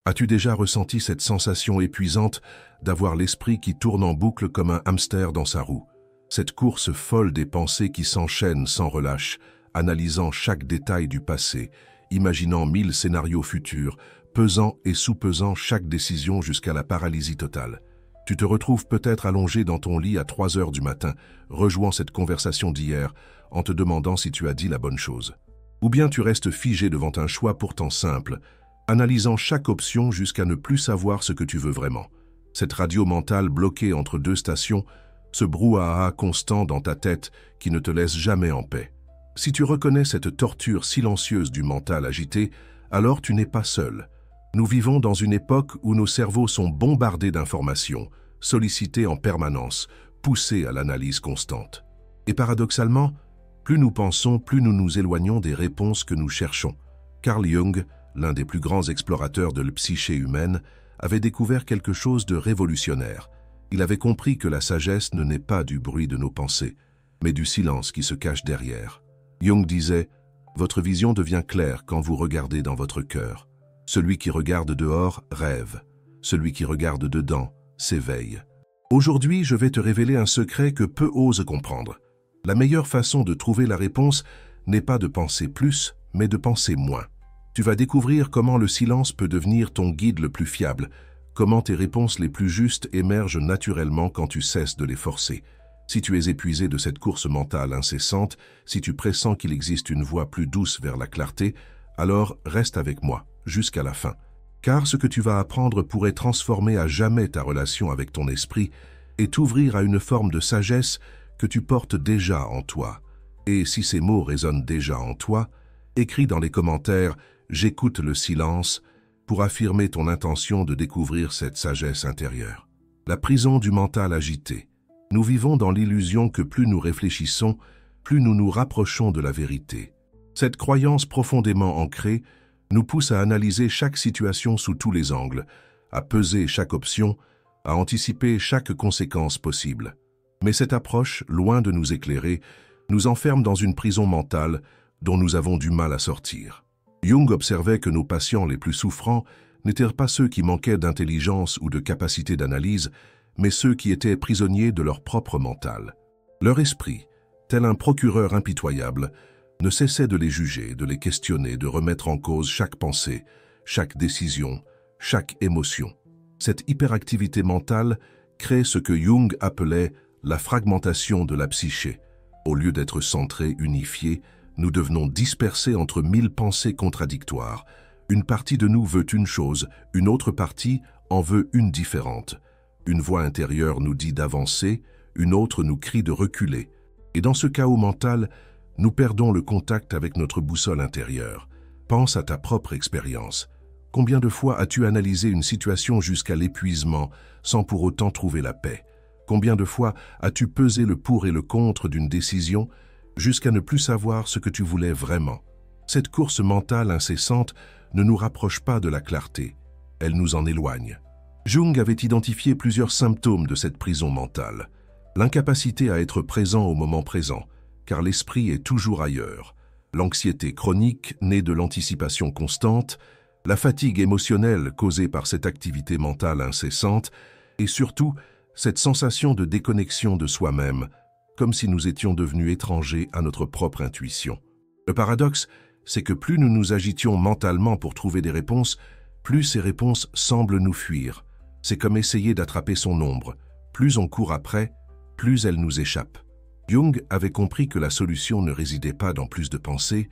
As-tu déjà ressenti cette sensation épuisante d'avoir l'esprit qui tourne en boucle comme un hamster dans sa roue? Cette course folle des pensées qui s'enchaînent sans relâche, analysant chaque détail du passé, imaginant 1000 scénarios futurs, pesant et sous-pesant chaque décision jusqu'à la paralysie totale. Tu te retrouves peut-être allongé dans ton lit à 3 heures du matin, rejouant cette conversation d'hier, en te demandant si tu as dit la bonne chose. Ou bien tu restes figé devant un choix pourtant simple, analysant chaque option jusqu'à ne plus savoir ce que tu veux vraiment. Cette radio mentale bloquée entre deux stations, ce brouhaha constant dans ta tête qui ne te laisse jamais en paix. Si tu reconnais cette torture silencieuse du mental agité, alors tu n'es pas seul. Nous vivons dans une époque où nos cerveaux sont bombardés d'informations, sollicités en permanence, poussés à l'analyse constante. Et paradoxalement, plus nous pensons, plus nous nous éloignons des réponses que nous cherchons. Carl Jung, l'un des plus grands explorateurs de la psyché humaine, avait découvert quelque chose de révolutionnaire. Il avait compris que la sagesse ne naît pas du bruit de nos pensées, mais du silence qui se cache derrière. Jung disait « Votre vision devient claire quand vous regardez dans votre cœur. Celui qui regarde dehors rêve. Celui qui regarde dedans s'éveille. » Aujourd'hui, je vais te révéler un secret que peu osent comprendre. La meilleure façon de trouver la réponse n'est pas de penser plus, mais de penser moins. Tu vas découvrir comment le silence peut devenir ton guide le plus fiable, comment tes réponses les plus justes émergent naturellement quand tu cesses de les forcer. Si tu es épuisé de cette course mentale incessante, si tu pressens qu'il existe une voie plus douce vers la clarté, alors reste avec moi, jusqu'à la fin. Car ce que tu vas apprendre pourrait transformer à jamais ta relation avec ton esprit et t'ouvrir à une forme de sagesse que tu portes déjà en toi. Et si ces mots résonnent déjà en toi, écris dans les commentaires « J'écoute le silence » pour affirmer ton intention de découvrir cette sagesse intérieure. La prison du mental agité. Nous vivons dans l'illusion que plus nous réfléchissons, plus nous nous rapprochons de la vérité. Cette croyance profondément ancrée nous pousse à analyser chaque situation sous tous les angles, à peser chaque option, à anticiper chaque conséquence possible. Mais cette approche, loin de nous éclairer, nous enferme dans une prison mentale dont nous avons du mal à sortir. Jung observait que nos patients les plus souffrants n'étaient pas ceux qui manquaient d'intelligence ou de capacité d'analyse, mais ceux qui étaient prisonniers de leur propre mental. Leur esprit, tel un procureur impitoyable, ne cessait de les juger, de les questionner, de remettre en cause chaque pensée, chaque décision, chaque émotion. Cette hyperactivité mentale crée ce que Jung appelait la fragmentation de la psyché. Au lieu d'être centrés, unifiés, nous devenons dispersés entre 1000 pensées contradictoires. Une partie de nous veut une chose, une autre partie en veut une différente. Une voix intérieure nous dit d'avancer, une autre nous crie de reculer. Et dans ce chaos mental, nous perdons le contact avec notre boussole intérieure. Pense à ta propre expérience. Combien de fois as-tu analysé une situation jusqu'à l'épuisement sans pour autant trouver la paix? Combien de fois as-tu pesé le pour et le contre d'une décision jusqu'à ne plus savoir ce que tu voulais vraiment? Cette course mentale incessante ne nous rapproche pas de la clarté, elle nous en éloigne. Jung avait identifié plusieurs symptômes de cette prison mentale. L'incapacité à être présent au moment présent, car l'esprit est toujours ailleurs. L'anxiété chronique née de l'anticipation constante, la fatigue émotionnelle causée par cette activité mentale incessante, et surtout, cette sensation de déconnexion de soi-même, comme si nous étions devenus étrangers à notre propre intuition. Le paradoxe, c'est que plus nous nous agitions mentalement pour trouver des réponses, plus ces réponses semblent nous fuir. C'est comme essayer d'attraper son ombre. Plus on court après, plus elle nous échappe. Jung avait compris que la solution ne résidait pas dans plus de pensées,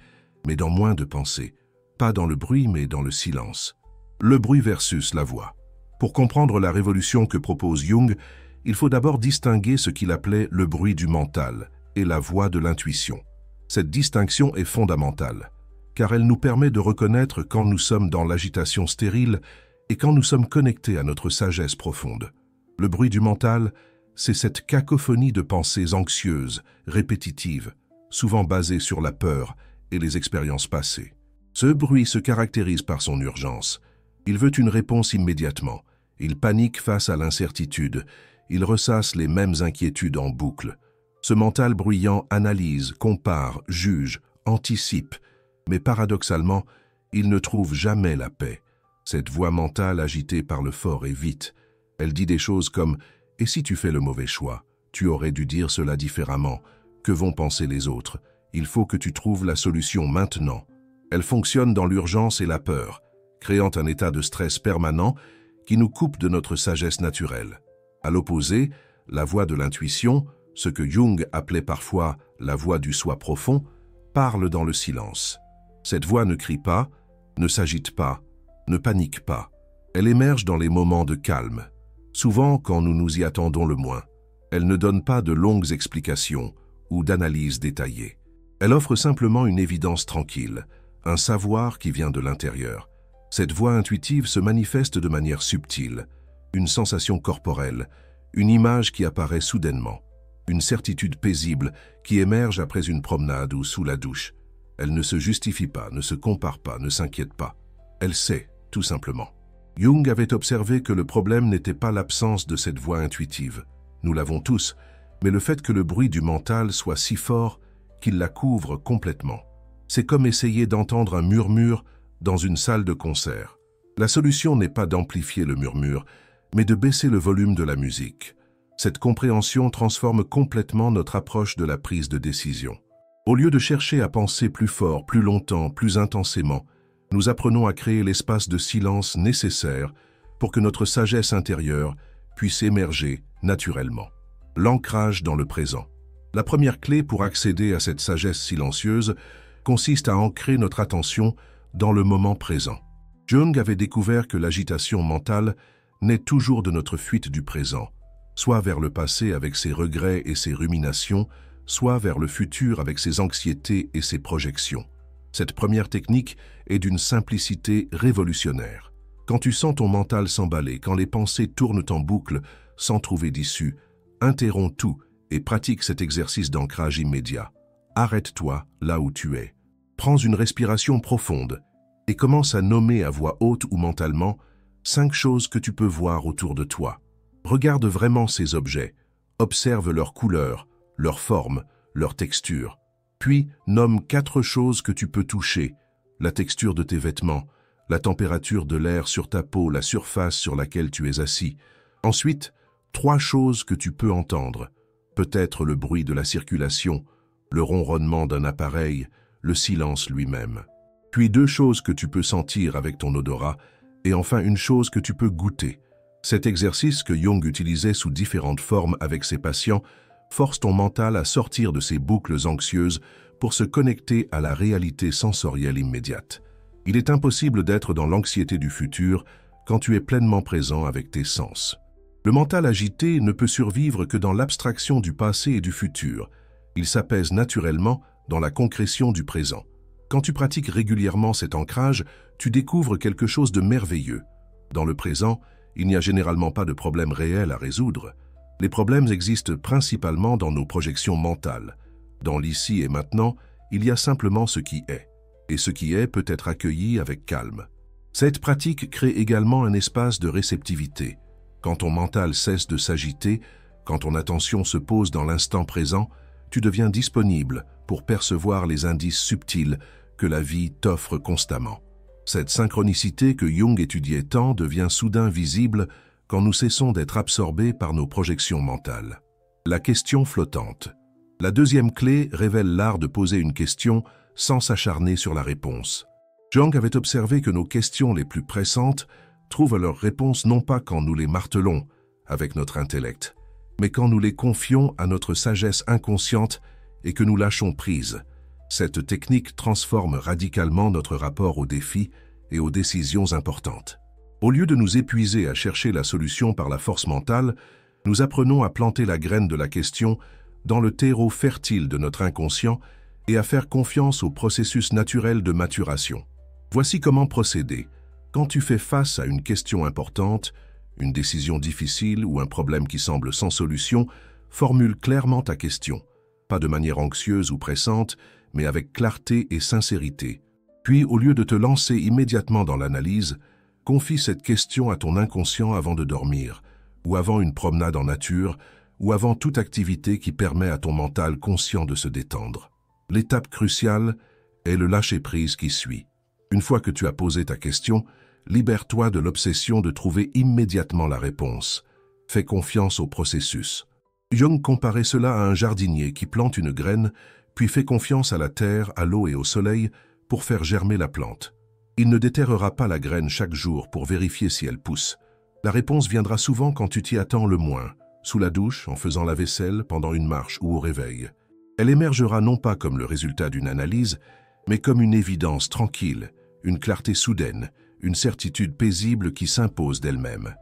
mais dans moins de pensées. Pas dans le bruit, mais dans le silence. Le bruit versus la voix. Pour comprendre la révolution que propose Jung, il faut d'abord distinguer ce qu'il appelait le bruit du mental et la voix de l'intuition. Cette distinction est fondamentale, car elle nous permet de reconnaître quand nous sommes dans l'agitation stérile et quand nous sommes connectés à notre sagesse profonde. Le bruit du mental, c'est cette cacophonie de pensées anxieuses, répétitives, souvent basées sur la peur et les expériences passées. Ce bruit se caractérise par son urgence. Il veut une réponse immédiatement. Il panique face à l'incertitude. Il ressasse les mêmes inquiétudes en boucle. Ce mental bruyant analyse, compare, juge, anticipe, mais paradoxalement, il ne trouve jamais la paix. Cette voix mentale agitée parle fort et vite. Elle dit des choses comme « Et si tu fais le mauvais choix? Tu aurais dû dire cela différemment. Que vont penser les autres? Il faut que tu trouves la solution maintenant. » Elle fonctionne dans l'urgence et la peur, créant un état de stress permanent qui nous coupe de notre sagesse naturelle. À l'opposé, la voix de l'intuition, ce que Jung appelait parfois la voix du soi profond, parle dans le silence. Cette voix ne crie pas, ne s'agite pas, ne panique pas. Elle émerge dans les moments de calme, souvent quand nous nous y attendons le moins. Elle ne donne pas de longues explications ou d'analyses détaillées. Elle offre simplement une évidence tranquille, un savoir qui vient de l'intérieur. Cette voix intuitive se manifeste de manière subtile, une sensation corporelle, une image qui apparaît soudainement, une certitude paisible qui émerge après une promenade ou sous la douche. Elle ne se justifie pas, ne se compare pas, ne s'inquiète pas. Elle sait, tout simplement. Jung avait observé que le problème n'était pas l'absence de cette voix intuitive. Nous l'avons tous, mais le fait que le bruit du mental soit si fort qu'il la couvre complètement. C'est comme essayer d'entendre un murmure dans une salle de concert. La solution n'est pas d'amplifier le murmure, mais de baisser le volume de la musique. Cette compréhension transforme complètement notre approche de la prise de décision. Au lieu de chercher à penser plus fort, plus longtemps, plus intensément, nous apprenons à créer l'espace de silence nécessaire pour que notre sagesse intérieure puisse émerger naturellement. L'ancrage dans le présent. La première clé pour accéder à cette sagesse silencieuse consiste à ancrer notre attention dans le moment présent. Jung avait découvert que l'agitation mentale naît toujours de notre fuite du présent, soit vers le passé avec ses regrets et ses ruminations, soit vers le futur avec ses anxiétés et ses projections. Cette première technique est d'une simplicité révolutionnaire. Quand tu sens ton mental s'emballer, quand les pensées tournent en boucle sans trouver d'issue, interromps tout et pratique cet exercice d'ancrage immédiat. Arrête-toi là où tu es. Prends une respiration profonde et commence à nommer à voix haute ou mentalement 5 choses que tu peux voir autour de toi. Regarde vraiment ces objets, observe leur couleur, leur forme, leur texture. Puis, nomme 4 choses que tu peux toucher, la texture de tes vêtements, la température de l'air sur ta peau, la surface sur laquelle tu es assis. Ensuite, 3 choses que tu peux entendre, peut-être le bruit de la circulation, le ronronnement d'un appareil, le silence lui-même. Puis 2 choses que tu peux sentir avec ton odorat, et enfin une chose que tu peux goûter. Cet exercice que Jung utilisait sous différentes formes avec ses patients force ton mental à sortir de ses boucles anxieuses pour se connecter à la réalité sensorielle immédiate. Il est impossible d'être dans l'anxiété du futur quand tu es pleinement présent avec tes sens. Le mental agité ne peut survivre que dans l'abstraction du passé et du futur. Il s'apaise naturellement dans la concrétion du présent. Quand tu pratiques régulièrement cet ancrage, tu découvres quelque chose de merveilleux. Dans le présent, il n'y a généralement pas de problème réel à résoudre. Les problèmes existent principalement dans nos projections mentales. Dans l'ici et maintenant, il y a simplement ce qui est. Et ce qui est peut être accueilli avec calme. Cette pratique crée également un espace de réceptivité. Quand ton mental cesse de s'agiter, quand ton attention se pose dans l'instant présent, tu deviens disponible pour percevoir les indices subtils que la vie t'offre constamment. Cette synchronicité que Jung étudiait tant devient soudain visible quand nous cessons d'être absorbés par nos projections mentales. La question flottante. La deuxième clé révèle l'art de poser une question sans s'acharner sur la réponse. Jung avait observé que nos questions les plus pressantes trouvent leur réponse non pas quand nous les martelons avec notre intellect, mais quand nous les confions à notre sagesse inconsciente et que nous lâchons prise. Cette technique transforme radicalement notre rapport aux défis et aux décisions importantes. Au lieu de nous épuiser à chercher la solution par la force mentale, nous apprenons à planter la graine de la question dans le terreau fertile de notre inconscient et à faire confiance au processus naturel de maturation. Voici comment procéder. Quand tu fais face à une question importante, une décision difficile ou un problème qui semble sans solution, formule clairement ta question. Pas de manière anxieuse ou pressante, mais avec clarté et sincérité. Puis, au lieu de te lancer immédiatement dans l'analyse, confie cette question à ton inconscient avant de dormir, ou avant une promenade en nature, ou avant toute activité qui permet à ton mental conscient de se détendre. L'étape cruciale est le lâcher-prise qui suit. Une fois que tu as posé ta question, Libère-toi de l'obsession de trouver immédiatement la réponse. Fais confiance au processus. Jung comparait cela à un jardinier qui plante une graine, puis fait confiance à la terre, à l'eau et au soleil pour faire germer la plante. Il ne déterrera pas la graine chaque jour pour vérifier si elle pousse. La réponse viendra souvent quand tu t'y attends le moins, sous la douche, en faisant la vaisselle, pendant une marche ou au réveil. Elle émergera non pas comme le résultat d'une analyse, mais comme une évidence tranquille, une clarté soudaine, une certitude paisible qui s'impose d'elle-même.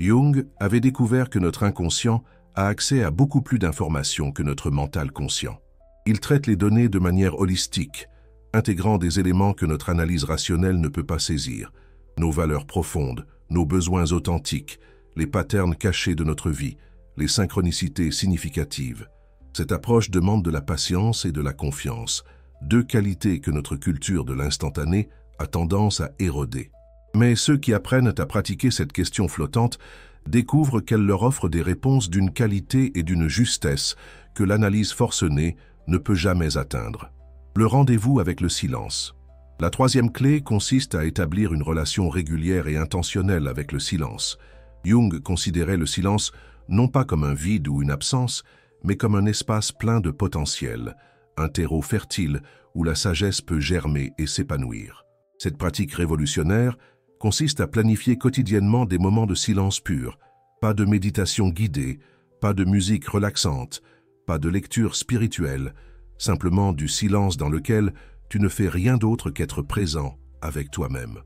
Jung avait découvert que notre inconscient a accès à beaucoup plus d'informations que notre mental conscient. Il traite les données de manière holistique, intégrant des éléments que notre analyse rationnelle ne peut pas saisir, nos valeurs profondes, nos besoins authentiques, les patterns cachés de notre vie, les synchronicités significatives. Cette approche demande de la patience et de la confiance, deux qualités que notre culture de l'instantané a tendance à éroder. Mais ceux qui apprennent à pratiquer cette question flottante découvrent qu'elle leur offre des réponses d'une qualité et d'une justesse que l'analyse forcenée ne peut jamais atteindre. Le rendez-vous avec le silence. La troisième clé consiste à établir une relation régulière et intentionnelle avec le silence. Jung considérait le silence non pas comme un vide ou une absence, mais comme un espace plein de potentiel, un terreau fertile où la sagesse peut germer et s'épanouir. Cette pratique révolutionnaire consiste à planifier quotidiennement des moments de silence pur, pas de méditation guidée, pas de musique relaxante, pas de lecture spirituelle, simplement du silence dans lequel tu ne fais rien d'autre qu'être présent avec toi-même.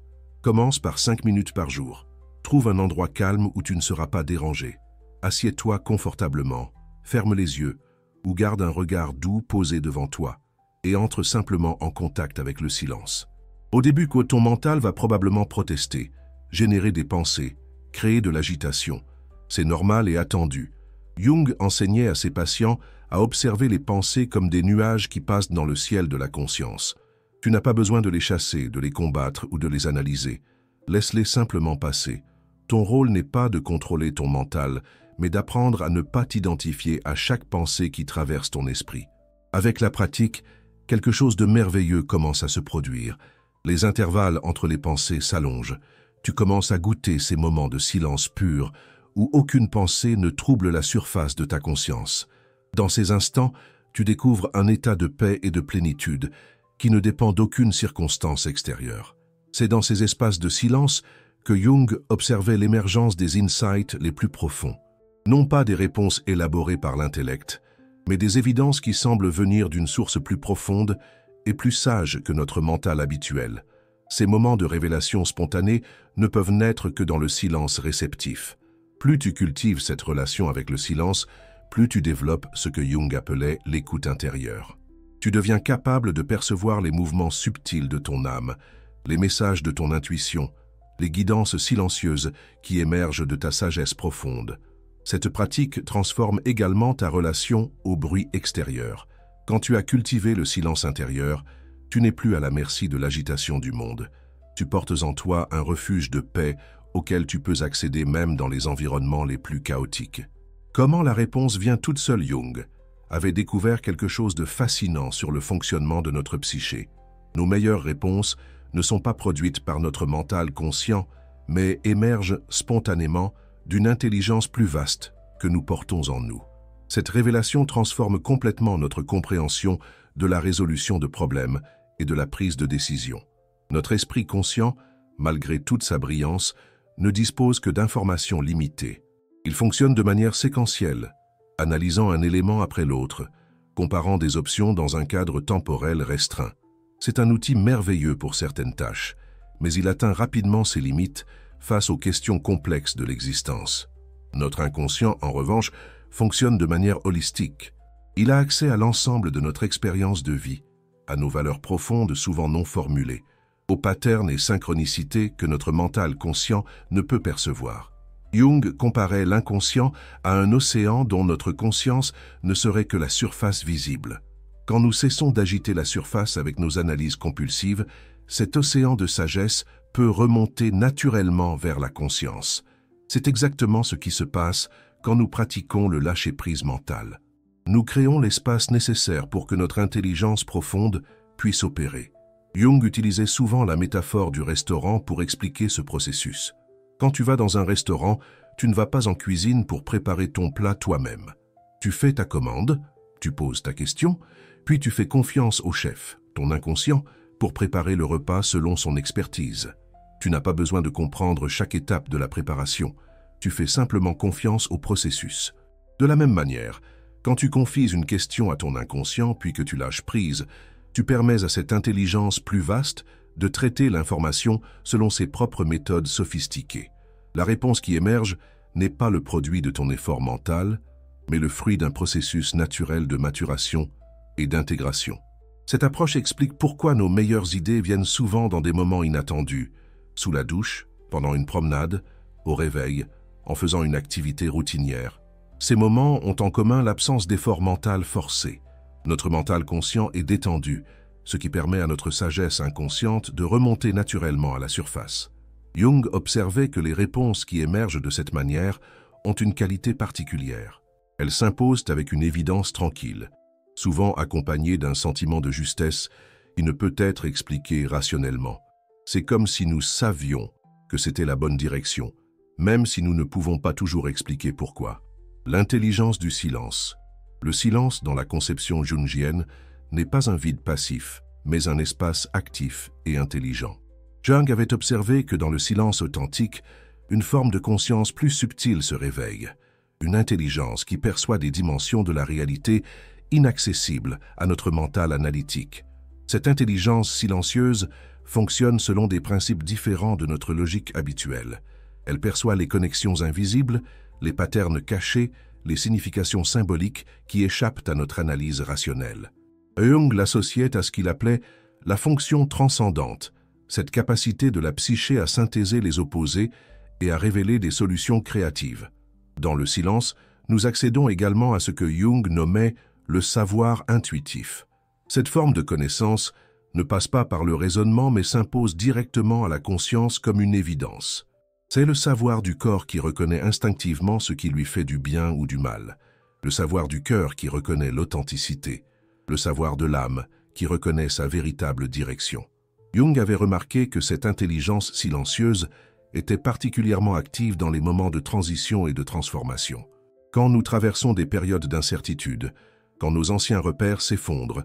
Commence par 5 minutes par jour. Trouve un endroit calme où tu ne seras pas dérangé. Assieds-toi confortablement, ferme les yeux ou garde un regard doux posé devant toi et entre simplement en contact avec le silence. Au début, ton mental va probablement protester, générer des pensées, créer de l'agitation. C'est normal et attendu. Jung enseignait à ses patients à observer les pensées comme des nuages qui passent dans le ciel de la conscience. Tu n'as pas besoin de les chasser, de les combattre ou de les analyser. Laisse-les simplement passer. Ton rôle n'est pas de contrôler ton mental, mais d'apprendre à ne pas t'identifier à chaque pensée qui traverse ton esprit. Avec la pratique, quelque chose de merveilleux commence à se produire. Les intervalles entre les pensées s'allongent. Tu commences à goûter ces moments de silence pur où aucune pensée ne trouble la surface de ta conscience. Dans ces instants, tu découvres un état de paix et de plénitude qui ne dépend d'aucune circonstance extérieure. C'est dans ces espaces de silence que Jung observait l'émergence des insights les plus profonds. Non pas des réponses élaborées par l'intellect, mais des évidences qui semblent venir d'une source plus profonde et plus sage que notre mental habituel. Ces moments de révélation spontanée ne peuvent naître que dans le silence réceptif. Plus tu cultives cette relation avec le silence, plus tu développes ce que Jung appelait l'écoute intérieure. Tu deviens capable de percevoir les mouvements subtils de ton âme, les messages de ton intuition, les guidances silencieuses qui émergent de ta sagesse profonde. Cette pratique transforme également ta relation au bruit extérieur. Quand tu as cultivé le silence intérieur, tu n'es plus à la merci de l'agitation du monde. Tu portes en toi un refuge de paix auquel tu peux accéder même dans les environnements les plus chaotiques. Comment la réponse vient toute seule? Jung avait découvert quelque chose de fascinant sur le fonctionnement de notre psyché. Nos meilleures réponses ne sont pas produites par notre mental conscient, mais émergent spontanément d'une intelligence plus vaste que nous portons en nous. Cette révélation transforme complètement notre compréhension de la résolution de problèmes et de la prise de décision. Notre esprit conscient, malgré toute sa brillance, ne dispose que d'informations limitées. Il fonctionne de manière séquentielle, analysant un élément après l'autre, comparant des options dans un cadre temporel restreint. C'est un outil merveilleux pour certaines tâches, mais il atteint rapidement ses limites face aux questions complexes de l'existence. Notre inconscient, en revanche, fonctionne de manière holistique. Il a accès à l'ensemble de notre expérience de vie, à nos valeurs profondes souvent non formulées, aux patterns et synchronicités que notre mental conscient ne peut percevoir. Jung comparait l'inconscient à un océan dont notre conscience ne serait que la surface visible. Quand nous cessons d'agiter la surface avec nos analyses compulsives, cet océan de sagesse peut remonter naturellement vers la conscience. C'est exactement ce qui se passe quand nous pratiquons le lâcher-prise mental. Nous créons l'espace nécessaire pour que notre intelligence profonde puisse opérer. Jung utilisait souvent la métaphore du restaurant pour expliquer ce processus. Quand tu vas dans un restaurant, tu ne vas pas en cuisine pour préparer ton plat toi-même. Tu fais ta commande, tu poses ta question, puis tu fais confiance au chef, ton inconscient, pour préparer le repas selon son expertise. Tu n'as pas besoin de comprendre chaque étape de la préparation. Tu fais simplement confiance au processus. De la même manière, quand tu confies une question à ton inconscient puis que tu lâches prise, tu permets à cette intelligence plus vaste de traiter l'information selon ses propres méthodes sophistiquées. La réponse qui émerge n'est pas le produit de ton effort mental, mais le fruit d'un processus naturel de maturation et d'intégration. Cette approche explique pourquoi nos meilleures idées viennent souvent dans des moments inattendus, sous la douche, pendant une promenade, au réveil, en faisant une activité routinière. Ces moments ont en commun l'absence d'effort mental forcé. Notre mental conscient est détendu, ce qui permet à notre sagesse inconsciente de remonter naturellement à la surface. Jung observait que les réponses qui émergent de cette manière ont une qualité particulière. Elles s'imposent avec une évidence tranquille, souvent accompagnée d'un sentiment de justesse qui ne peut être expliqué rationnellement. C'est comme si nous savions que c'était la bonne direction, même si nous ne pouvons pas toujours expliquer pourquoi. L'intelligence du silence. Le silence, dans la conception jungienne, n'est pas un vide passif, mais un espace actif et intelligent. Jung avait observé que dans le silence authentique, une forme de conscience plus subtile se réveille, une intelligence qui perçoit des dimensions de la réalité inaccessibles à notre mental analytique. Cette intelligence silencieuse fonctionne selon des principes différents de notre logique habituelle. Elle perçoit les connexions invisibles, les patterns cachés, les significations symboliques qui échappent à notre analyse rationnelle. Jung l'associait à ce qu'il appelait la fonction transcendante, cette capacité de la psyché à synthéser les opposés et à révéler des solutions créatives. Dans le silence, nous accédons également à ce que Jung nommait le savoir intuitif. Cette forme de connaissance ne passe pas par le raisonnement mais s'impose directement à la conscience comme une évidence. C'est le savoir du corps qui reconnaît instinctivement ce qui lui fait du bien ou du mal, le savoir du cœur qui reconnaît l'authenticité, le savoir de l'âme qui reconnaît sa véritable direction. Jung avait remarqué que cette intelligence silencieuse était particulièrement active dans les moments de transition et de transformation. Quand nous traversons des périodes d'incertitude, quand nos anciens repères s'effondrent,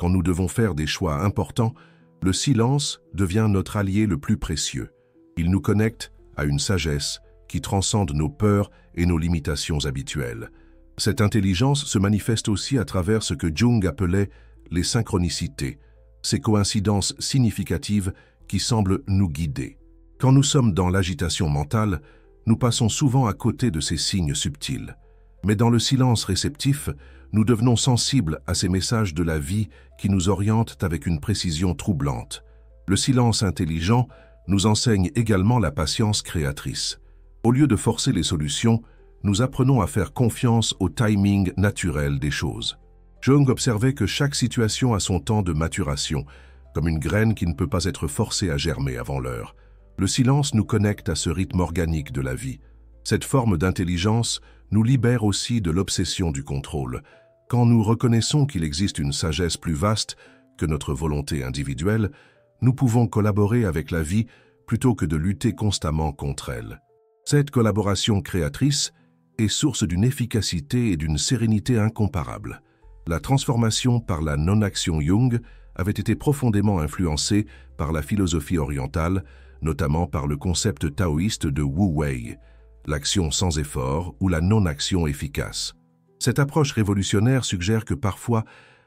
quand nous devons faire des choix importants, le silence devient notre allié le plus précieux. Il nous connecte à une sagesse qui transcende nos peurs et nos limitations habituelles. Cette intelligence se manifeste aussi à travers ce que Jung appelait les synchronicités, ces coïncidences significatives qui semblent nous guider. Quand nous sommes dans l'agitation mentale, nous passons souvent à côté de ces signes subtils. Mais dans le silence réceptif, nous devenons sensibles à ces messages de la vie qui nous orientent avec une précision troublante. Le silence intelligent nous enseigne également la patience créatrice. Au lieu de forcer les solutions, nous apprenons à faire confiance au timing naturel des choses. Jung observait que chaque situation a son temps de maturation, comme une graine qui ne peut pas être forcée à germer avant l'heure. Le silence nous connecte à ce rythme organique de la vie. Cette forme d'intelligence nous libère aussi de l'obsession du contrôle. Quand nous reconnaissons qu'il existe une sagesse plus vaste que notre volonté individuelle, nous pouvons collaborer avec la vie plutôt que de lutter constamment contre elle. Cette collaboration créatrice est source d'une efficacité et d'une sérénité incomparables. La transformation par la non-action Jung avait été profondément influencée par la philosophie orientale, notamment par le concept taoïste de Wu Wei, l'action sans effort ou la non-action efficace. Cette approche révolutionnaire suggère que parfois,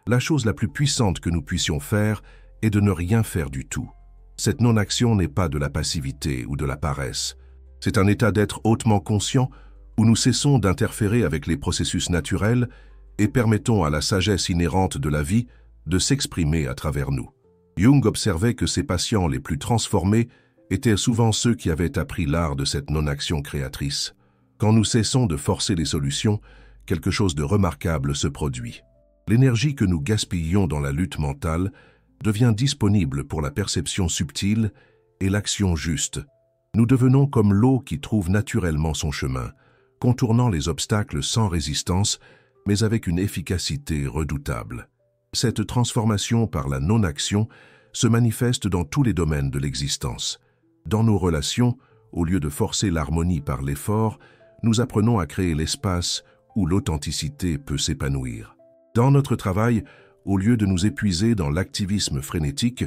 la chose la plus puissante que nous puissions faire est de ne rien faire du tout. Cette non-action n'est pas de la passivité ou de la paresse. C'est un état d'être hautement conscient où nous cessons d'interférer avec les processus naturels et permettons à la sagesse inhérente de la vie de s'exprimer à travers nous. Jung observait que ses patients les plus transformés étaient souvent ceux qui avaient appris l'art de cette non-action créatrice. Quand nous cessons de forcer les solutions, quelque chose de remarquable se produit. L'énergie que nous gaspillons dans la lutte mentale devient disponible pour la perception subtile et l'action juste. Nous devenons comme l'eau qui trouve naturellement son chemin, contournant les obstacles sans résistance, mais avec une efficacité redoutable. Cette transformation par la non-action se manifeste dans tous les domaines de l'existence. Dans nos relations, au lieu de forcer l'harmonie par l'effort, nous apprenons à créer l'espace où l'authenticité peut s'épanouir. Dans notre travail, au lieu de nous épuiser dans l'activisme frénétique,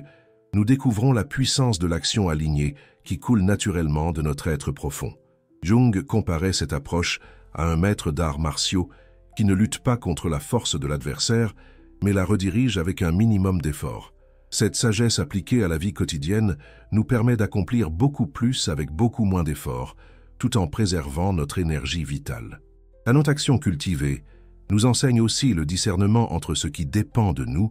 nous découvrons la puissance de l'action alignée qui coule naturellement de notre être profond. Jung comparait cette approche à un maître d'arts martiaux qui ne lutte pas contre la force de l'adversaire, mais la redirige avec un minimum d'effort. Cette sagesse appliquée à la vie quotidienne nous permet d'accomplir beaucoup plus avec beaucoup moins d'efforts, tout en préservant notre énergie vitale. La non-action cultivée nous enseigne aussi le discernement entre ce qui dépend de nous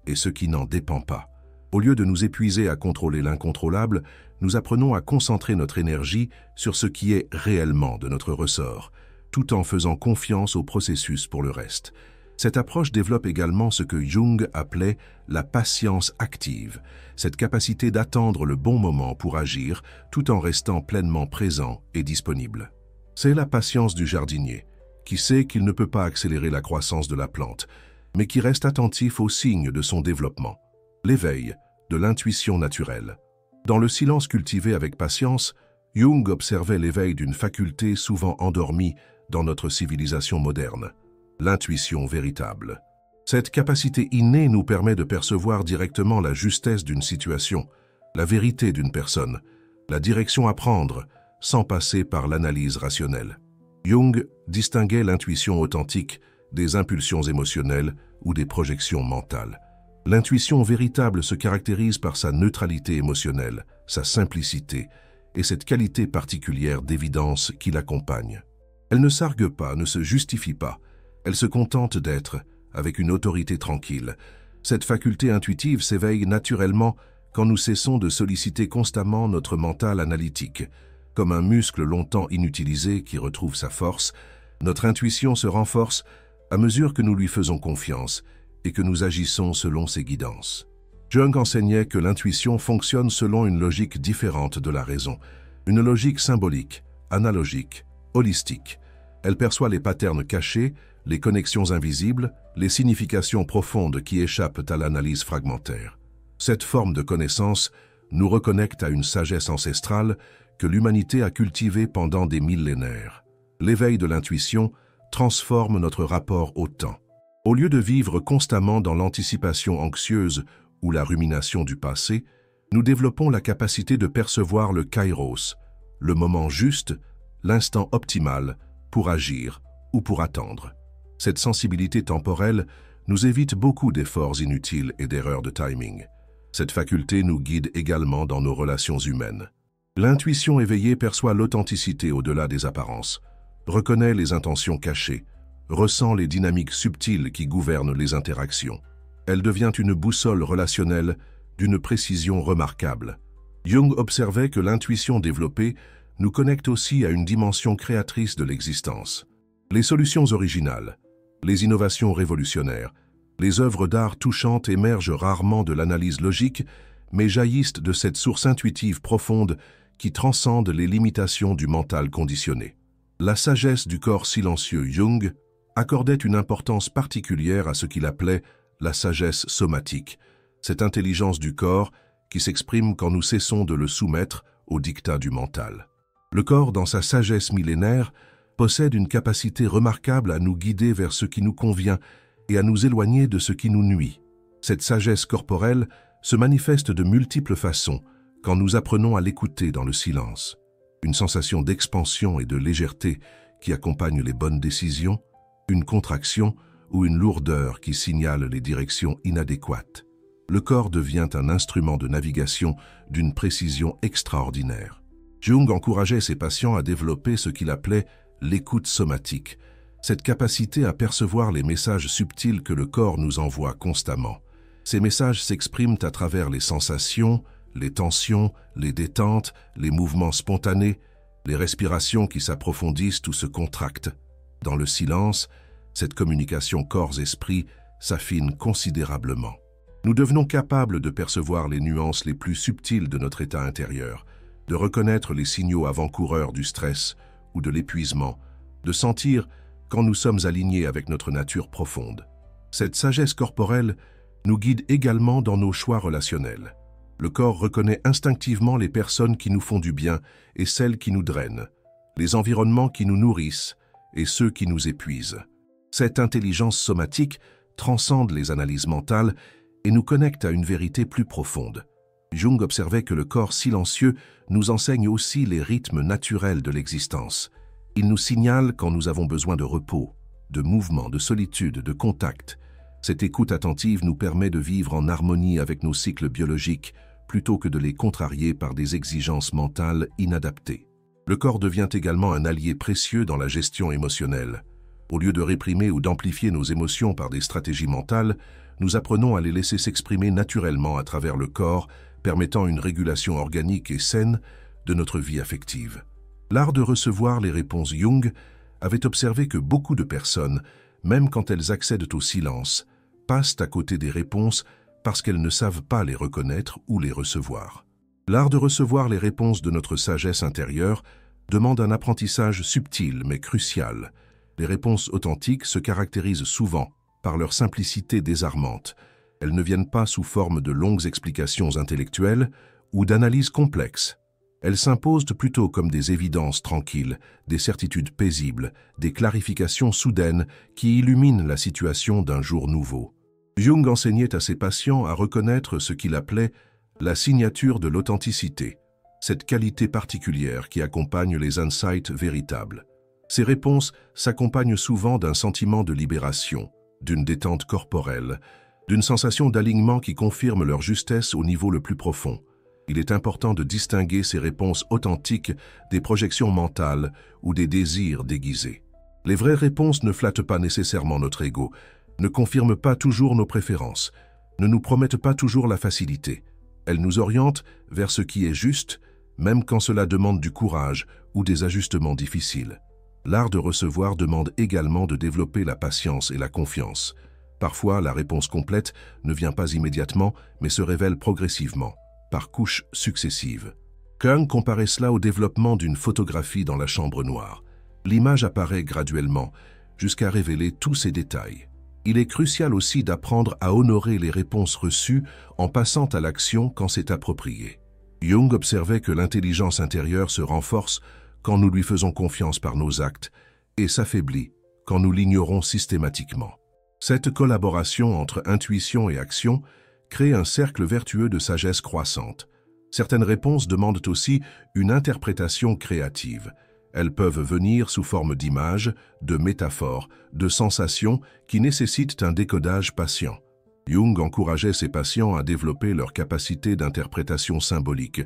et ce qui n'en dépend pas. Au lieu de nous épuiser à contrôler l'incontrôlable, nous apprenons à concentrer notre énergie sur ce qui est réellement de notre ressort, tout en faisant confiance au processus pour le reste. Cette approche développe également ce que Jung appelait la patience active, cette capacité d'attendre le bon moment pour agir tout en restant pleinement présent et disponible. C'est la patience du jardinier, qui sait qu'il ne peut pas accélérer la croissance de la plante, mais qui reste attentif aux signes de son développement. L'éveil de l'intuition naturelle. Dans le silence cultivé avec patience, Jung observait l'éveil d'une faculté souvent endormie dans notre civilisation moderne, l'intuition véritable. Cette capacité innée nous permet de percevoir directement la justesse d'une situation, la vérité d'une personne, la direction à prendre, sans passer par l'analyse rationnelle. Jung distinguait l'intuition authentique des impulsions émotionnelles ou des projections mentales. L'intuition véritable se caractérise par sa neutralité émotionnelle, sa simplicité et cette qualité particulière d'évidence qui l'accompagne. Elle ne s'argue pas, ne se justifie pas, elle se contente d'être, avec une autorité tranquille. Cette faculté intuitive s'éveille naturellement quand nous cessons de solliciter constamment notre mental analytique. Comme un muscle longtemps inutilisé qui retrouve sa force, notre intuition se renforce à mesure que nous lui faisons confiance et que nous agissons selon ses guidances. Jung enseignait que l'intuition fonctionne selon une logique différente de la raison, une logique symbolique, analogique, holistique. Elle perçoit les patterns cachés, les connexions invisibles, les significations profondes qui échappent à l'analyse fragmentaire. Cette forme de connaissance nous reconnecte à une sagesse ancestrale que l'humanité a cultivée pendant des millénaires. L'éveil de l'intuition transforme notre rapport au temps. Au lieu de vivre constamment dans l'anticipation anxieuse ou la rumination du passé, nous développons la capacité de percevoir le kairos, le moment juste, l'instant optimal pour agir ou pour attendre. Cette sensibilité temporelle nous évite beaucoup d'efforts inutiles et d'erreurs de timing. Cette faculté nous guide également dans nos relations humaines. L'intuition éveillée perçoit l'authenticité au-delà des apparences, reconnaît les intentions cachées, ressent les dynamiques subtiles qui gouvernent les interactions. Elle devient une boussole relationnelle d'une précision remarquable. Jung observait que l'intuition développée nous connecte aussi à une dimension créatrice de l'existence. Les solutions originales, les innovations révolutionnaires, les œuvres d'art touchantes émergent rarement de l'analyse logique, mais jaillissent de cette source intuitive profonde qui transcende les limitations du mental conditionné. La sagesse du corps silencieux Jung accordait une importance particulière à ce qu'il appelait la sagesse somatique, cette intelligence du corps qui s'exprime quand nous cessons de le soumettre au diktat du mental. Le corps, dans sa sagesse millénaire, possède une capacité remarquable à nous guider vers ce qui nous convient et à nous éloigner de ce qui nous nuit. Cette sagesse corporelle se manifeste de multiples façons quand nous apprenons à l'écouter dans le silence. Une sensation d'expansion et de légèreté qui accompagne les bonnes décisions, une contraction ou une lourdeur qui signale les directions inadéquates. Le corps devient un instrument de navigation d'une précision extraordinaire. Jung encourageait ses patients à développer ce qu'il appelait l'écoute somatique, cette capacité à percevoir les messages subtils que le corps nous envoie constamment. Ces messages s'expriment à travers les sensations, les tensions, les détentes, les mouvements spontanés, les respirations qui s'approfondissent ou se contractent. Dans le silence, cette communication corps-esprit s'affine considérablement. Nous devenons capables de percevoir les nuances les plus subtiles de notre état intérieur, de reconnaître les signaux avant-coureurs du stress ou de l'épuisement, de sentir quand nous sommes alignés avec notre nature profonde. Cette sagesse corporelle nous guide également dans nos choix relationnels. Le corps reconnaît instinctivement les personnes qui nous font du bien et celles qui nous drainent, les environnements qui nous nourrissent et ceux qui nous épuisent. Cette intelligence somatique transcende les analyses mentales et nous connecte à une vérité plus profonde. Jung observait que le corps silencieux nous enseigne aussi les rythmes naturels de l'existence. Il nous signale quand nous avons besoin de repos, de mouvement, de solitude, de contact. Cette écoute attentive nous permet de vivre en harmonie avec nos cycles biologiques plutôt que de les contrarier par des exigences mentales inadaptées. Le corps devient également un allié précieux dans la gestion émotionnelle. Au lieu de réprimer ou d'amplifier nos émotions par des stratégies mentales, nous apprenons à les laisser s'exprimer naturellement à travers le corps, permettant une régulation organique et saine de notre vie affective. L'art de recevoir les réponses Jung avait observé que beaucoup de personnes, même quand elles accèdent au silence, passent à côté des réponses parce qu'elles ne savent pas les reconnaître ou les recevoir. L'art de recevoir les réponses de notre sagesse intérieure demande un apprentissage subtil mais crucial. Les réponses authentiques se caractérisent souvent par leur simplicité désarmante. Elles ne viennent pas sous forme de longues explications intellectuelles ou d'analyses complexes. Elles s'imposent plutôt comme des évidences tranquilles, des certitudes paisibles, des clarifications soudaines qui illuminent la situation d'un jour nouveau. Jung enseignait à ses patients à reconnaître ce qu'il appelait la signature de l'authenticité, cette qualité particulière qui accompagne les insights véritables. Ces réponses s'accompagnent souvent d'un sentiment de libération, d'une détente corporelle, d'une sensation d'alignement qui confirme leur justesse au niveau le plus profond. Il est important de distinguer ces réponses authentiques des projections mentales ou des désirs déguisés. Les vraies réponses ne flattent pas nécessairement notre ego, ne confirment pas toujours nos préférences, ne nous promettent pas toujours la facilité. Elles nous orientent vers ce qui est juste, même quand cela demande du courage ou des ajustements difficiles. L'art de recevoir demande également de développer la patience et la confiance. Parfois, la réponse complète ne vient pas immédiatement, mais se révèle progressivement, par couches successives. Jung comparait cela au développement d'une photographie dans la chambre noire. L'image apparaît graduellement, jusqu'à révéler tous ses détails. Il est crucial aussi d'apprendre à honorer les réponses reçues en passant à l'action quand c'est approprié. Jung observait que l'intelligence intérieure se renforce quand nous lui faisons confiance par nos actes et s'affaiblit quand nous l'ignorons systématiquement. Cette collaboration entre intuition et action crée un cercle vertueux de sagesse croissante. Certaines réponses demandent aussi une interprétation créative. Elles peuvent venir sous forme d'images, de métaphores, de sensations qui nécessitent un décodage patient. Jung encourageait ses patients à développer leur capacité d'interprétation symbolique,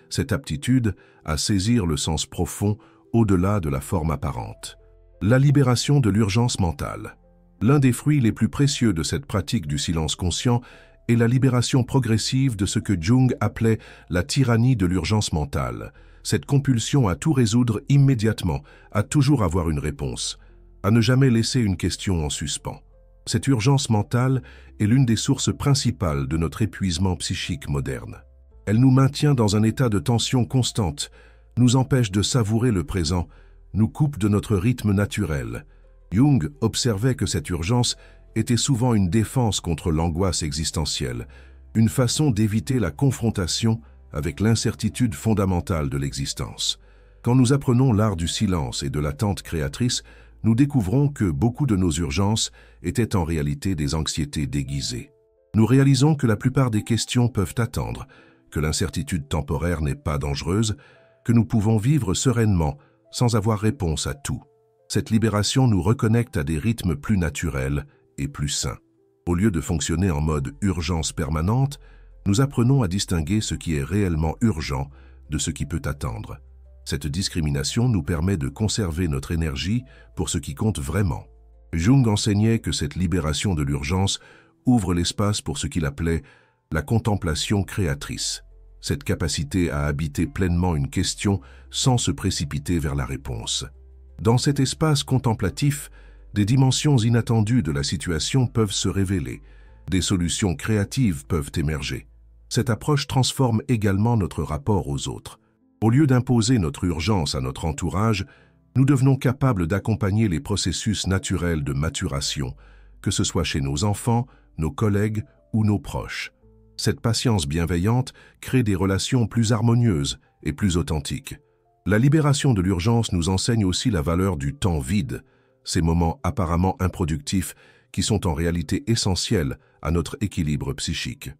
cette aptitude à saisir le sens profond au-delà de la forme apparente. La libération de l'urgence mentale. L'un des fruits les plus précieux de cette pratique du silence conscient est la libération progressive de ce que Jung appelait la tyrannie de l'urgence mentale, cette compulsion à tout résoudre immédiatement, à toujours avoir une réponse, à ne jamais laisser une question en suspens. Cette urgence mentale est l'une des sources principales de notre épuisement psychique moderne. Elle nous maintient dans un état de tension constante, nous empêche de savourer le présent, nous coupe de notre rythme naturel. Jung observait que cette urgence était souvent une défense contre l'angoisse existentielle, une façon d'éviter la confrontation avec l'incertitude fondamentale de l'existence. Quand nous apprenons l'art du silence et de l'attente créatrice, nous découvrons que beaucoup de nos urgences étaient en réalité des anxiétés déguisées. Nous réalisons que la plupart des questions peuvent attendre, que l'incertitude temporaire n'est pas dangereuse, que nous pouvons vivre sereinement sans avoir réponse à tout. Cette libération nous reconnecte à des rythmes plus naturels et plus sains. Au lieu de fonctionner en mode urgence permanente, nous apprenons à distinguer ce qui est réellement urgent de ce qui peut attendre. Cette discrimination nous permet de conserver notre énergie pour ce qui compte vraiment. Jung enseignait que cette libération de l'urgence ouvre l'espace pour ce qu'il appelait la contemplation créatrice, cette capacité à habiter pleinement une question sans se précipiter vers la réponse. Dans cet espace contemplatif, des dimensions inattendues de la situation peuvent se révéler, des solutions créatives peuvent émerger. Cette approche transforme également notre rapport aux autres. Au lieu d'imposer notre urgence à notre entourage, nous devenons capables d'accompagner les processus naturels de maturation, que ce soit chez nos enfants, nos collègues ou nos proches. Cette patience bienveillante crée des relations plus harmonieuses et plus authentiques. La libération de l'urgence nous enseigne aussi la valeur du temps vide, ces moments apparemment improductifs qui sont en réalité essentiels à notre équilibre psychique.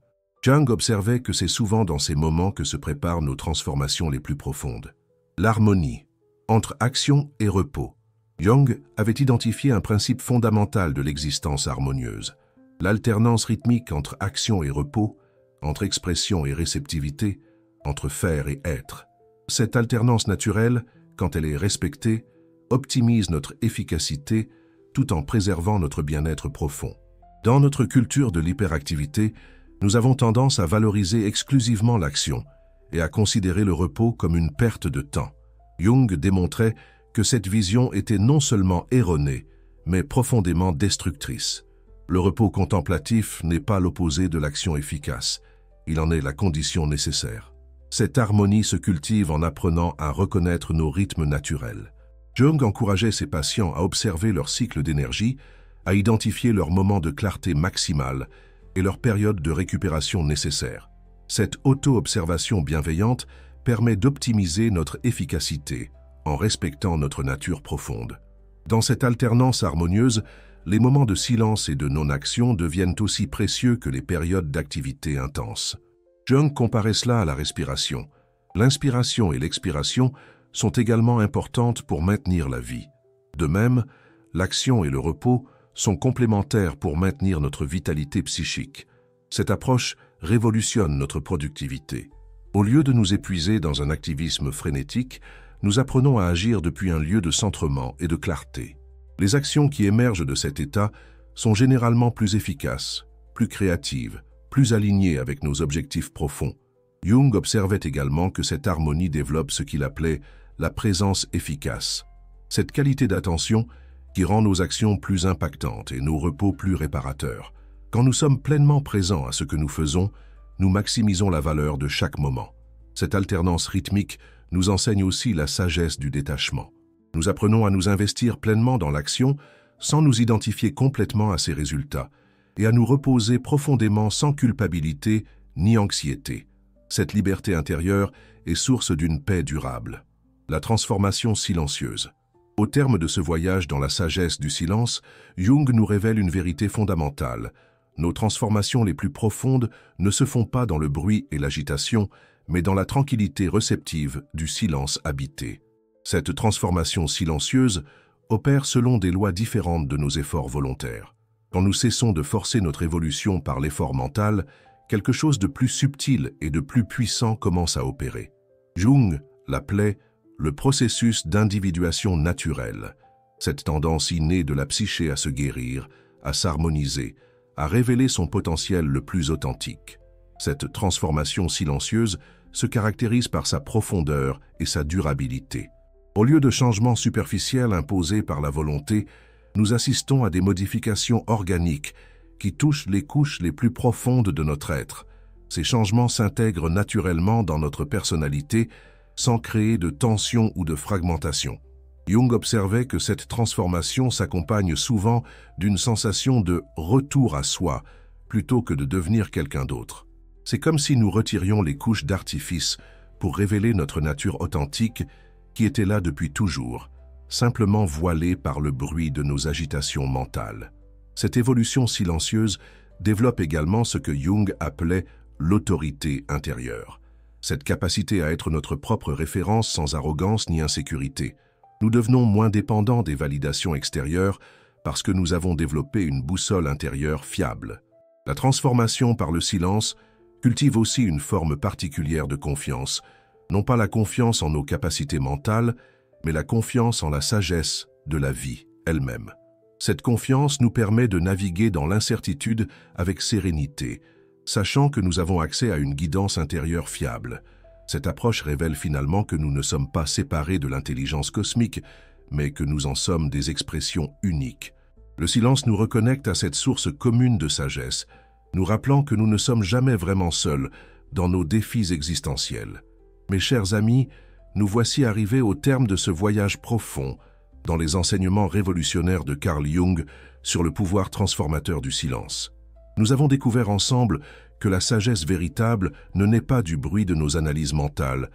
Jung observait que c'est souvent dans ces moments que se préparent nos transformations les plus profondes. L'harmonie entre action et repos. Jung avait identifié un principe fondamental de l'existence harmonieuse. L'alternance rythmique entre action et repos, entre expression et réceptivité, entre faire et être. Cette alternance naturelle, quand elle est respectée, optimise notre efficacité tout en préservant notre bien-être profond. Dans notre culture de l'hyperactivité, nous avons tendance à valoriser exclusivement l'action et à considérer le repos comme une perte de temps. Jung démontrait que cette vision était non seulement erronée, mais profondément destructrice. Le repos contemplatif n'est pas l'opposé de l'action efficace, il en est la condition nécessaire. Cette harmonie se cultive en apprenant à reconnaître nos rythmes naturels. Jung encourageait ses patients à observer leur cycle d'énergie, à identifier leurs moments de clarté maximale et leurs périodes de récupération nécessaires. Cette auto-observation bienveillante permet d'optimiser notre efficacité en respectant notre nature profonde. Dans cette alternance harmonieuse, les moments de silence et de non-action deviennent aussi précieux que les périodes d'activité intense. Jung comparait cela à la respiration. L'inspiration et l'expiration sont également importantes pour maintenir la vie. De même, l'action et le repos sont complémentaires pour maintenir notre vitalité psychique. Cette approche révolutionne notre productivité. Au lieu de nous épuiser dans un activisme frénétique, nous apprenons à agir depuis un lieu de centrement et de clarté. Les actions qui émergent de cet état sont généralement plus efficaces, plus créatives, plus alignées avec nos objectifs profonds. Jung observait également que cette harmonie développe ce qu'il appelait la présence efficace. Cette qualité d'attention qui rend nos actions plus impactantes et nos repos plus réparateurs. Quand nous sommes pleinement présents à ce que nous faisons, nous maximisons la valeur de chaque moment. Cette alternance rythmique nous enseigne aussi la sagesse du détachement. Nous apprenons à nous investir pleinement dans l'action sans nous identifier complètement à ses résultats et à nous reposer profondément sans culpabilité ni anxiété. Cette liberté intérieure est source d'une paix durable. La transformation silencieuse. Au terme de ce voyage dans la sagesse du silence, Jung nous révèle une vérité fondamentale. Nos transformations les plus profondes ne se font pas dans le bruit et l'agitation, mais dans la tranquillité réceptive du silence habité. Cette transformation silencieuse opère selon des lois différentes de nos efforts volontaires. Quand nous cessons de forcer notre évolution par l'effort mental, quelque chose de plus subtil et de plus puissant commence à opérer. Jung l'appelait le processus d'individuation naturelle, cette tendance innée de la psyché à se guérir, à s'harmoniser, à révéler son potentiel le plus authentique. Cette transformation silencieuse se caractérise par sa profondeur et sa durabilité. Au lieu de changements superficiels imposés par la volonté, nous assistons à des modifications organiques qui touchent les couches les plus profondes de notre être. Ces changements s'intègrent naturellement dans notre personnalité sans créer de tension ou de fragmentation. Jung observait que cette transformation s'accompagne souvent d'une sensation de retour à soi plutôt que de devenir quelqu'un d'autre. C'est comme si nous retirions les couches d'artifice pour révéler notre nature authentique qui était là depuis toujours, simplement voilée par le bruit de nos agitations mentales. Cette évolution silencieuse développe également ce que Jung appelait l'autorité intérieure. Cette capacité à être notre propre référence sans arrogance ni insécurité. Nous devenons moins dépendants des validations extérieures parce que nous avons développé une boussole intérieure fiable. La transformation par le silence cultive aussi une forme particulière de confiance, non pas la confiance en nos capacités mentales, mais la confiance en la sagesse de la vie elle-même. Cette confiance nous permet de naviguer dans l'incertitude avec sérénité, sachant que nous avons accès à une guidance intérieure fiable. Cette approche révèle finalement que nous ne sommes pas séparés de l'intelligence cosmique, mais que nous en sommes des expressions uniques. Le silence nous reconnecte à cette source commune de sagesse, nous rappelant que nous ne sommes jamais vraiment seuls dans nos défis existentiels. Mes chers amis, nous voici arrivés au terme de ce voyage profond dans les enseignements révolutionnaires de Carl Jung sur le pouvoir transformateur du silence. Nous avons découvert ensemble que la sagesse véritable ne naît pas du bruit de nos analyses mentales,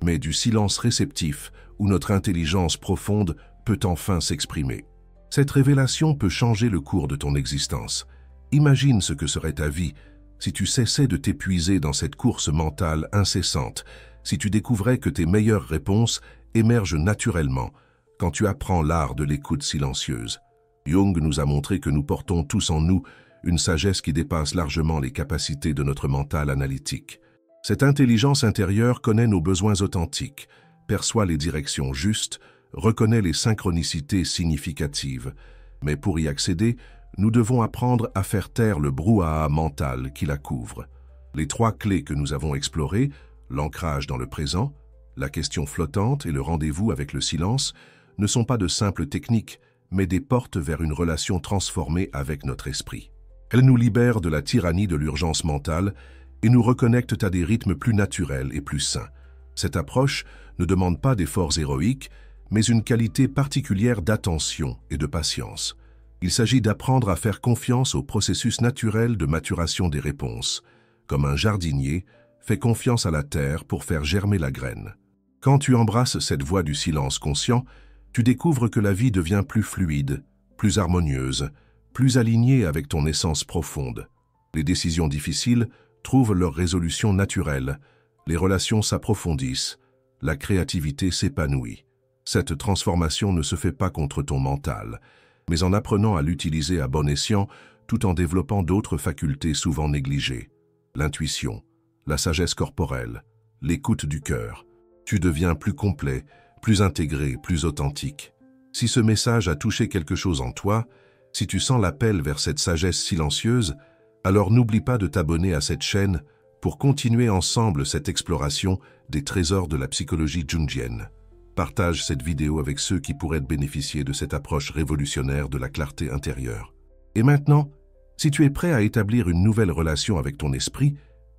mais du silence réceptif où notre intelligence profonde peut enfin s'exprimer. Cette révélation peut changer le cours de ton existence. Imagine ce que serait ta vie si tu cessais de t'épuiser dans cette course mentale incessante, si tu découvrais que tes meilleures réponses émergent naturellement quand tu apprends l'art de l'écoute silencieuse. Jung nous a montré que nous portons tous en nous une sagesse qui dépasse largement les capacités de notre mental analytique. Cette intelligence intérieure connaît nos besoins authentiques, perçoit les directions justes, reconnaît les synchronicités significatives. Mais pour y accéder, nous devons apprendre à faire taire le brouhaha mental qui la couvre. Les 3 clés que nous avons explorées, l'ancrage dans le présent, la question flottante et le rendez-vous avec le silence, ne sont pas de simples techniques, mais des portes vers une relation transformée avec notre esprit. Elles nous libèrent de la tyrannie de l'urgence mentale et nous reconnectent à des rythmes plus naturels et plus sains. Cette approche ne demande pas d'efforts héroïques, mais une qualité particulière d'attention et de patience. Il s'agit d'apprendre à faire confiance au processus naturel de maturation des réponses. Comme un jardinier fait confiance à la terre pour faire germer la graine. Quand tu embrasses cette voie du silence conscient, tu découvres que la vie devient plus fluide, plus harmonieuse, plus alignée avec ton essence profonde. Les décisions difficiles trouvent leur résolution naturelle, les relations s'approfondissent, la créativité s'épanouit. Cette transformation ne se fait pas contre ton mental, mais en apprenant à l'utiliser à bon escient tout en développant d'autres facultés souvent négligées. L'intuition, la sagesse corporelle, l'écoute du cœur. Tu deviens plus complet, plus intégré, plus authentique. Si ce message a touché quelque chose en toi, si tu sens l'appel vers cette sagesse silencieuse, alors n'oublie pas de t'abonner à cette chaîne pour continuer ensemble cette exploration des trésors de la psychologie jungienne. Partage cette vidéo avec ceux qui pourraient bénéficier de cette approche révolutionnaire de la clarté intérieure. Et maintenant, si tu es prêt à établir une nouvelle relation avec ton esprit,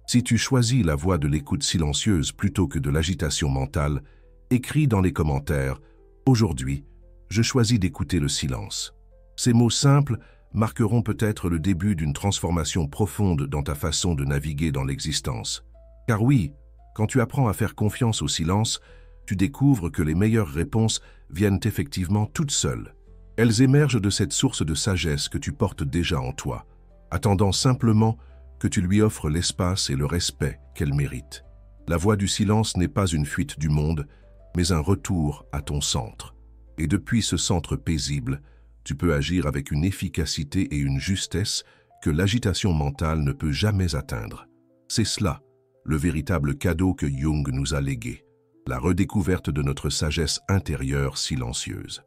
si tu choisis la voie de l'écoute silencieuse plutôt que de l'agitation mentale, écris dans les commentaires « Aujourd'hui, je choisis d'écouter le silence ». Ces mots simples marqueront peut-être le début d'une transformation profonde dans ta façon de naviguer dans l'existence. Car oui, quand tu apprends à faire confiance au silence, tu découvres que les meilleures réponses viennent effectivement toutes seules. Elles émergent de cette source de sagesse que tu portes déjà en toi, attendant simplement que tu lui offres l'espace et le respect qu'elle mérite. La voie du silence n'est pas une fuite du monde, mais un retour à ton centre. Et depuis ce centre paisible, tu peux agir avec une efficacité et une justesse que l'agitation mentale ne peut jamais atteindre. C'est cela, le véritable cadeau que Jung nous a légué, la redécouverte de notre sagesse intérieure silencieuse.